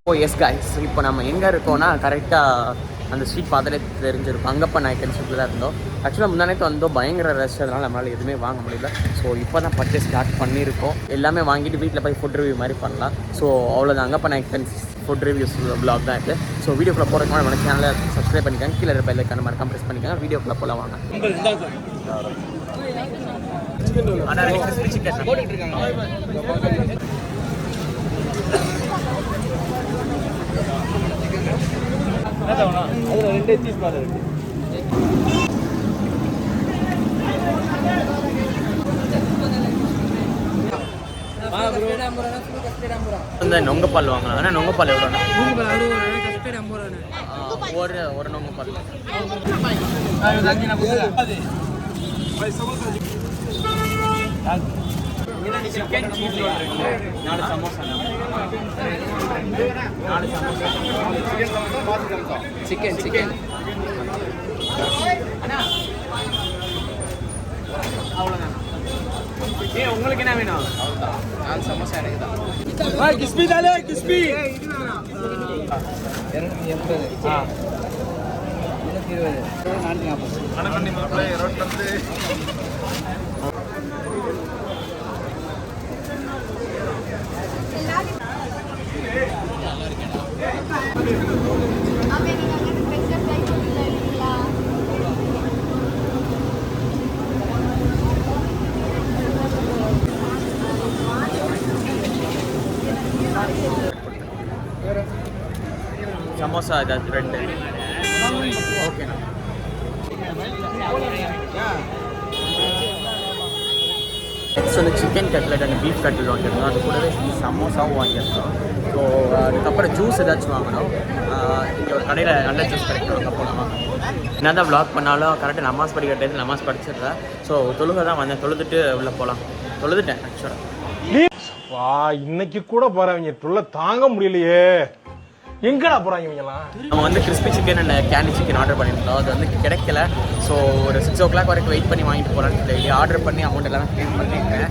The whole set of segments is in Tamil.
ஓ எஸ் கைஸ், இப்போ நம்ம எங்கே இருக்கோம்னா கரெக்டாக அந்த ஸ்ட்ரீட் பார்த்தாலே தெரிஞ்சிருக்கும். அங்கப்பா நாயக்கன் ஸ்ட்ரீட்டில் தான் இருந்தோம். ஆக்சுவலாக முந்தானேத்து வந்தோம், பயங்கர ரஷ், அதனால் நம்மளால் எதுவுமே வாங்க முடியல. ஸோ இப்போ தான் பர்ச்சேஸ் ஸ்டார்ட் பண்ணியிருக்கோம். எல்லாமே வாங்கிட்டு வீட்டில் போய் ஃபுட் ரிவ்யூ மாதிரி பண்ணலாம். ஸோ அவ்வளோதான், அங்கப்பா நாயக்கன் ஃபுட் ரிவ்யூஸ் வ்ளாக் தான் இருக்குது. ஸோ வீடியோக்குள்ளே போகிறதுக்கு நம்ம சேனலை சப்ஸ்கிரைப் பண்ணிக்கோங்க, கீழே இருக்க பெல்லைக்கான மறக்காம ப்ரெஸ் பண்ணிக்கோங்க. வீடியோக்குள்ளே போகலாம் வாங்க. அதில் 2 பீஸ் மாதிரி இருக்கு. இந்த நொங்கப்பால் வாங்கலாம். ஆனால் நொங்கப்பால் எவ்வளோண்ணா? ஒரு நொங்கப்பால் சிக்கன் சீஸ் ரோல் இருக்கு, 4 சமோசா, 4 சமோசா, சிக்கன் அவ்வளோதான். உங்களுக்கு என்ன வேணும்? 4 சமோசா எனக்கு தான். கிஸ்பி தாலே கிஸ்பி 280. சமோசா ஏதாவது 2. ஓகேண்ணா. நெக்ஸ்ட் வந்து chicken cutlet and beef cutlet வாங்கியிருந்தோம். அது கூடவே சமோசாவும் வாங்கியிருந்தோம். ஸோ அதுக்கப்புறம் ஜூஸ் ஏதாச்சும் வாங்கணும். இங்கே ஒரு கடையில் நல்ல ஜூஸ் கிடைக்கும், அங்கே போகலாம். என்ன தான் வ்ளாக் பண்ணாலும் கரெக்டாக நமாஸ் படிக்கிற டைத்தில் நமாஸ் படிச்சிடுறேன். ஸோ தொழுகை தான் வந்தேன், தொழுதுட்டு உள்ளே போகலாம். தொழுதுட்டேன் ஆக்சுவலாக. வா, இன்னைக்கு கூட போறவங்க தொல்லை தாங்க முடியலையே. எங்கடா போறாங்க இவங்கலாம்? நம்ம வந்து crispy chicken and candy chicken order பண்ணியிருந்தோம். அது வந்து கிடைக்கல. ஸோ ஒரு 6 o'clock வரைக்கும் வெயிட் பண்ணி வாங்கிட்டு போகலான்னு சொல்லி ஆர்டர் பண்ணி அமௌண்ட் எல்லாமே பே பண்ணியிருக்கேன்.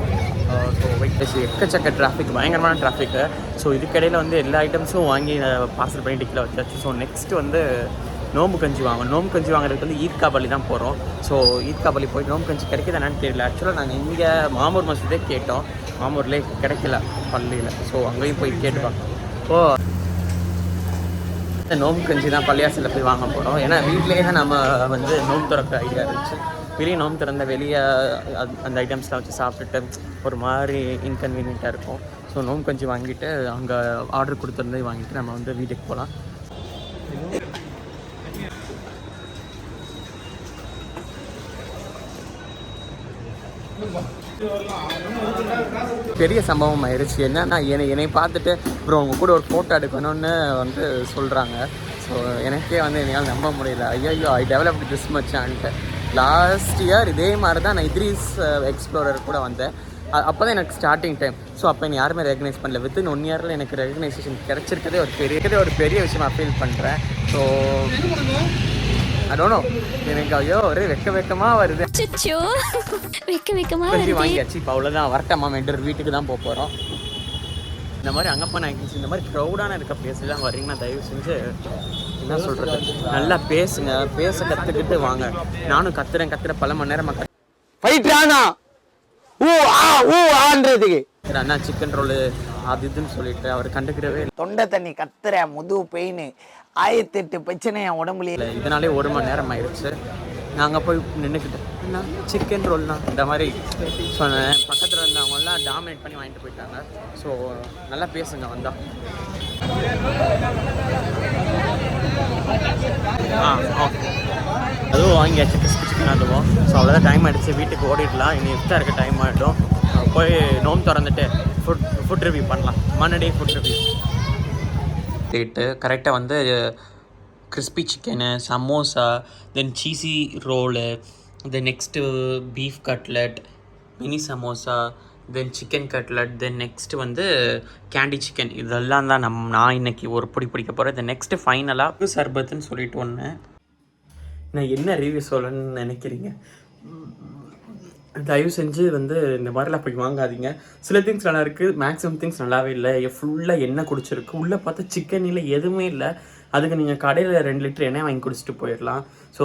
ஸோ வெயிட் பேசி எக்கச்சக்க டிராஃபிக், பயங்கரமான டிராஃபிக்கு. ஸோ இதுக்கிடையில் வந்து எல்லா ஐட்டம்ஸும் வாங்கி பார்சல் பண்ணி டிக்கில் வச்சாச்சு. ஸோ நெக்ஸ்ட்டு வந்து நோம்பு கஞ்சி வாங்கணும். நோம்பு கஞ்சி வாங்குறதுக்கு வந்து ஈத்காபள்ளி தான் போகிறோம். ஸோ ஈத்காபள்ளி போய் நோம்பு கஞ்சி கிடைக்கிது என்னன்னு தெரியல. ஆக்சுவலாக நாங்கள் இங்கே மாமூர் மசூதே கேட்டோம், மாமூர்லேயே கிடைக்கல பள்ளியில். ஸோ அங்கேயும் போய் கேட்டுப்பாங்க. ஸோ நோம்பு கஞ்சி தான் பள்ளியாசில் போய் வாங்க போகிறோம். ஏன்னா வீட்டிலேயே தான் நம்ம வந்து நோம்பு திறக்க ஐடியா இருந்துச்சு. வெளியே நோம்பு திறந்த வெளியே அந்த ஐட்டம்ஸ்லாம் வச்சு சாப்பிட்டுட்டு ஒரு மாதிரி இன்கன்வீனியண்ட்டாக இருக்கும். ஸோ நோம்பு கஞ்சி வாங்கிட்டு அங்கே ஆர்டர் கொடுத்துருந்தே வாங்கிட்டு நம்ம வந்து வீட்டுக்கு போகலாம். பெரிய சம்பவம் ஆயிடுச்சு. என்னன்னா என்னை பார்த்துட்டு அப்புறம் அவங்க கூட ஒரு ஃபோட்டோ எடுக்கணும்னு வந்து சொல்கிறாங்க. ஸோ எனக்கே வந்து என்னால் நம்ப முடியல. ஐயோ, ஐ டெவலப்டு திஸ் மச்சான்ட்டு. லாஸ்ட் இயர் இதே மாதிரி தான் நான் இத்ரீஸ் எக்ஸ்ப்ளோரர் கூட வந்தேன். அப்போ தான் எனக்கு ஸ்டார்டிங் டைம். ஸோ அப்போ என்னை யாருமே ரெகனைஸ் பண்ணல. வித்தின் 1 yearல எனக்கு ரெகனைசேஷன் கிடச்சிருக்கதே ஒரு பெரிய விஷயமா ஃபீல் பண்ணுறேன். ஸோ I don't know, எனக்கு ஐயோ ஒரே வெக்கமாக வருது. வாங்கியாச்சு. இப்போ அவ்வளோதான், வரட்டம்மா மெண்டர் வீட்டுக்கு தான் போக போகிறோம். இந்த மாதிரி அங்கப்பா நாயக்கன்ஸ் இந்த மாதிரி க்ரௌடான இருக்க பிளேஸ்லாம் வர்றீங்கன்னா தயவு செஞ்சு என்ன சொல்கிறது, நல்லா பேச கற்றுக்கிட்டு வாங்க. நானும் கத்துறேன் பல மணி நேரமாக அண்ணா சிக்கன் ரோலு அது இதுன்னு சொல்லிட்டு அவர் கண்டுக்கிடவே. தொண்டை தண்ணி கத்துற, முதுகு பெயின், 1008 பிரச்சனை என் உடம்புல. இதனாலே 1 மணி நேரம் ஆயிடுச்சு. நாங்கள் போய் நின்றுக்கிட்டேன், அண்ணா சிக்கன் ரோல்னா இந்த மாதிரி சொன்னேன். பக்கத்தில் இருந்தவங்கலாம் டாமினேட் பண்ணி வாங்கிட்டு போயிட்டாங்க. ஸோ நல்லா பேசுங்க வந்தா. ஓகே, அதுவும் வாங்கியாச்சு கிறிஸ்பி சிக்கன் அதுவும். ஸோ அவ்வளோதான், டைம் ஆகிடுச்சு, வீட்டுக்கு ஓடிடலாம். இனி இஃப்தார் இருக்க டைம் ஆகிடும். போய் நோம்பு திறந்துட்டு ஃபுட் ரிவ்யூ பண்ணலாம். மன்னடி ஃபுட் ரிவ்யூ டேட்டு கரெக்டாக வந்து crispy chicken, samosa, then cheesy roll, then next beef cutlet, mini samosa, then chicken cutlet, then next வந்து கேண்டி சிக்கன். இதெல்லாம் தான் நான் இன்றைக்கி ஒரு பிடிக்க போகிறேன். தென் நெக்ஸ்ட்டு ஃபைனலாக சர்பத்துன்னு சொல்லிட்டு ஒன்று. நான் என்ன ரிவ்யூ சொல்லணும்னு நினைக்கிறீங்க? தயவு செஞ்சு வந்து இந்த மாதிரிலாம் போய் வாங்காதீங்க. சில திங்ஸ் நல்லா இருக்குது, மேக்ஸிமம் திங்ஸ் நல்லாவே இல்லை. ஃபுல்லாக எண்ணெய் குடிச்சிருக்கு. உள்ளே பார்த்தா சிக்கன் இல்லை, எதுவுமே இல்லை. அதுக்கு நீங்கள் கடையில் 2 லிட்டர் எண்ணெய் வாங்கி குடிச்சிட்டு போயிடலாம். ஸோ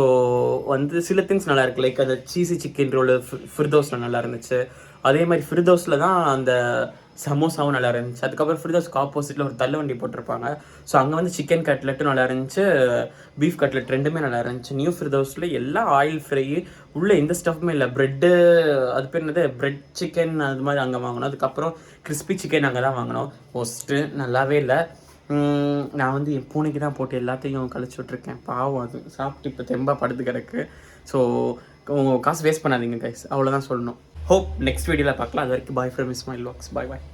வந்து சில திங்ஸ் நல்லா இருக்குது. லைக் அந்த சீசி சிக்கன் ரோலு ஃபிர்தோஸில் நல்லா இருந்துச்சு. அதே மாதிரி ஃபிர்தோஸில் தான் அந்த சமோசாவும் நல்லா இருந்துச்சு. அதுக்கப்புறம் ஃபிர்தோஸ்க்கு ஆப்போசிட்டில் ஒரு தள்ளு வண்டி போட்டிருப்பாங்க. ஸோ அங்கே வந்து சிக்கன் கட்லெட்டும் நல்லா இருந்துச்சு, பீஃப் கட்லெட் ரெண்டுமே நல்லா இருந்துச்சு. நியூ ஃபிர்தோஸில் எல்லாம் ஆயில் ஃப்ரை, உள்ளே எந்த ஸ்டஃப்புமே இல்லை. ப்ரெட்டு, அது பேர் என்னது, ப்ரெட் சிக்கன் அது மாதிரி அங்கே வாங்கினோம். அதுக்கப்புறம் கிறிஸ்பி சிக்கன் அங்கே தான் வாங்கினோம். ஃபஸ்ட்டு நல்லாவே இல்லை. நான் வந்து என் பூனைக்கு தான் போட்டு எல்லாத்தையும் கழிச்சு விட்ருக்கேன். பாவம், அது சாப்பிட்டு இப்போ தெம்பாக படுத்து கிடக்கு. ஸோ காசு வேஸ்ட் பண்ணாதீங்க கைஸ், அவ்வளோதான் சொல்லணும். ஹோப் நெக்ஸ்ட் வீடியோவில் பார்க்கலாம். அது வரைக்கும் bye from Ismail walks. Bye bye.